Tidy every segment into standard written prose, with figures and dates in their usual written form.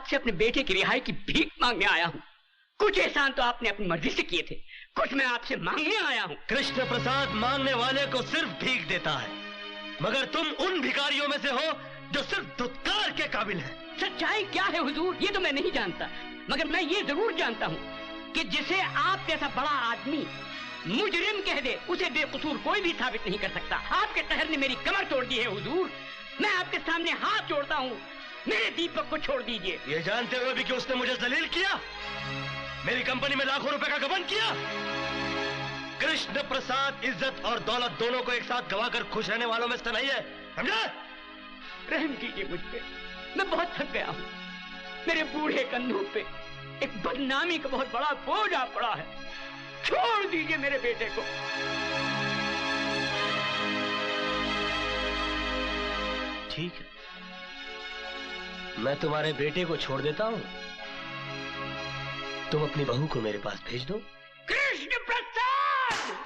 आपसे अपने बेटे की रिहाई की भीख मांगने आया हूँ। कुछ एहसान तो आपने अपनी मर्जी से किए थे, कुछ मैं आपसे मांगने आया हूँ। कृष्ण प्रसाद मांगने वाले को सिर्फ भीख देता है, मगर तुम उन भिखारियों में से हो जो सिर्फ धुतकार के काबिल हैं। सच्चाई क्या है हुजूर, ये तो मैं नहीं जानता, मगर मैं ये जरूर जानता हूँ कि जिसे आप जैसा बड़ा आदमी मुजरिम कह दे, उसे बेकसूर कोई भी साबित नहीं कर सकता। आपके कहर ने मेरी कमर तोड़ दी है हुजूर। मैं आपके सामने हाथ जोड़ता हूँ, मेरे दीपक को छोड़ दीजिए। ये जानते हुए भी कि उसने मुझे जलील किया, मेरी कंपनी में लाखों रुपए का गबन किया। कृष्ण प्रसाद इज्जत और दौलत दोनों को एक साथ गवाकर खुश रहने वालों में से नहीं है, समझे? रहम कीजिए मुझ पे, मैं बहुत थक गया हूँ। मेरे बूढ़े कंधों पे एक बदनामी का बहुत बड़ा बोझ आ पड़ा है। छोड़ दीजिए मेरे बेटे को। ठीक है, मैं तुम्हारे बेटे को छोड़ देता हूँ, तुम अपनी बहू को मेरे पास भेज दो। कृष्ण प्रसाद,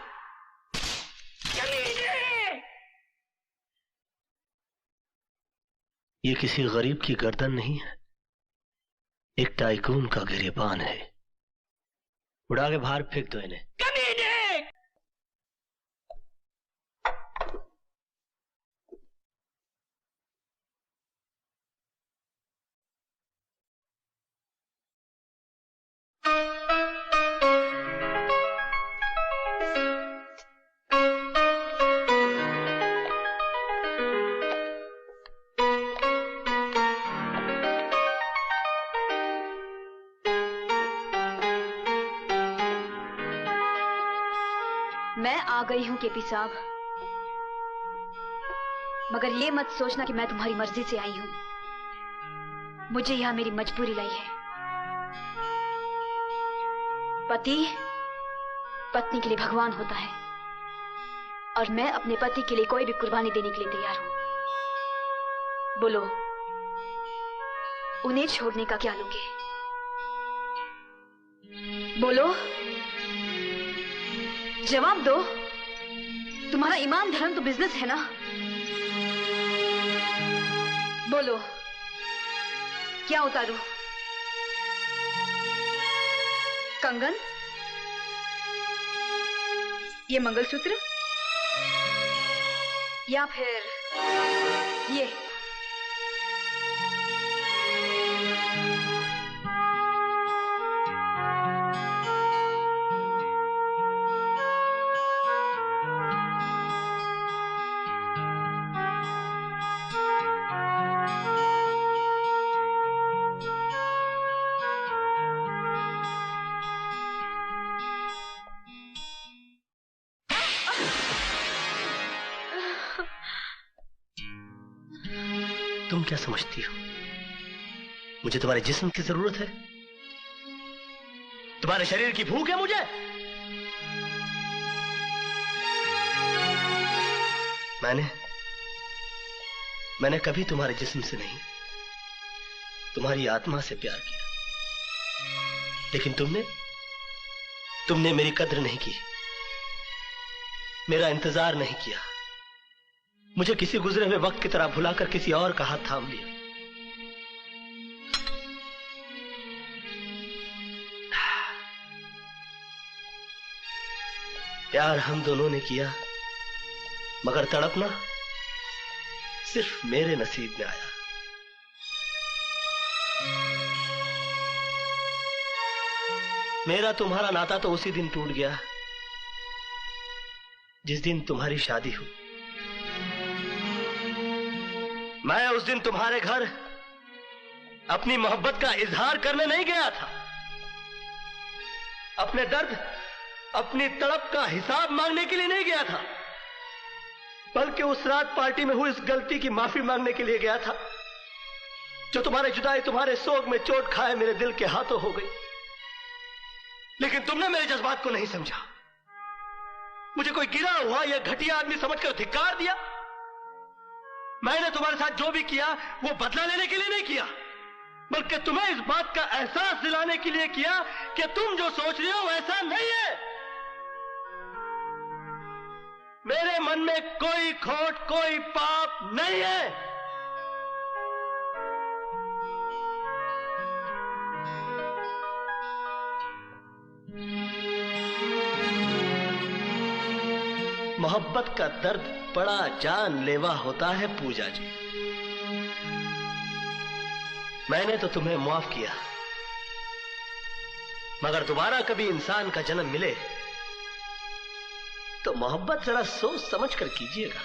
ये किसी गरीब की गर्दन नहीं है, एक टाइकून का गिरेबान है। उड़ा के बाहर फेंक दो इन्हें। मैं आ गई हूं केपी साहब, मगर ये मत सोचना कि मैं तुम्हारी मर्जी से आई हूं। मुझे यहां मेरी मजबूरी लाई है। पति पत्नी के लिए भगवान होता है, और मैं अपने पति के लिए कोई भी कुर्बानी देने के लिए तैयार हूं। बोलो, उन्हें छोड़ने का क्या लोगे? बोलो, जवाब दो। तुम्हारा ईमान धर्म तो बिजनेस है ना? बोलो, क्या उतारूं? कंगन, ये मंगलसूत्र, या फिर ये? तुम क्या समझती हो, मुझे तुम्हारे जिस्म की जरूरत है? तुम्हारे शरीर की भूख है मुझे? मैंने कभी तुम्हारे जिस्म से नहीं, तुम्हारी आत्मा से प्यार किया। लेकिन तुमने मेरी कद्र नहीं की, मेरा इंतजार नहीं किया। मुझे किसी गुजरे हुए वक्त की तरह भुलाकर किसी और का हाथ थाम लिया। प्यार हम दोनों ने किया, मगर तड़पना सिर्फ मेरे नसीब में आया। मेरा तुम्हारा नाता तो उसी दिन टूट गया जिस दिन तुम्हारी शादी हुई। मैं उस दिन तुम्हारे घर अपनी मोहब्बत का इजहार करने नहीं गया था, अपने दर्द, अपनी तड़प का हिसाब मांगने के लिए नहीं गया था, बल्कि उस रात पार्टी में हुई इस गलती की माफी मांगने के लिए गया था जो तुम्हारे जुदाई, तुम्हारे सोग में चोट खाए मेरे दिल के हाथों हो गई। लेकिन तुमने मेरे जज्बात को नहीं समझा, मुझे कोई गिरा हुआ या घटिया आदमी समझकर धिक्कार दिया। मैंने तुम्हारे साथ जो भी किया वो बदला लेने के लिए नहीं किया, बल्कि तुम्हें इस बात का एहसास दिलाने के लिए किया कि तुम जो सोच रहे हो वैसा नहीं है। मेरे मन में कोई खोट, कोई पाप नहीं है। मोहब्बत का दर्द बड़ा जानलेवा होता है पूजा जी। मैंने तो तुम्हें माफ किया, मगर दोबारा कभी इंसान का जन्म मिले तो मोहब्बत जरा सोच समझ कर कीजिएगा।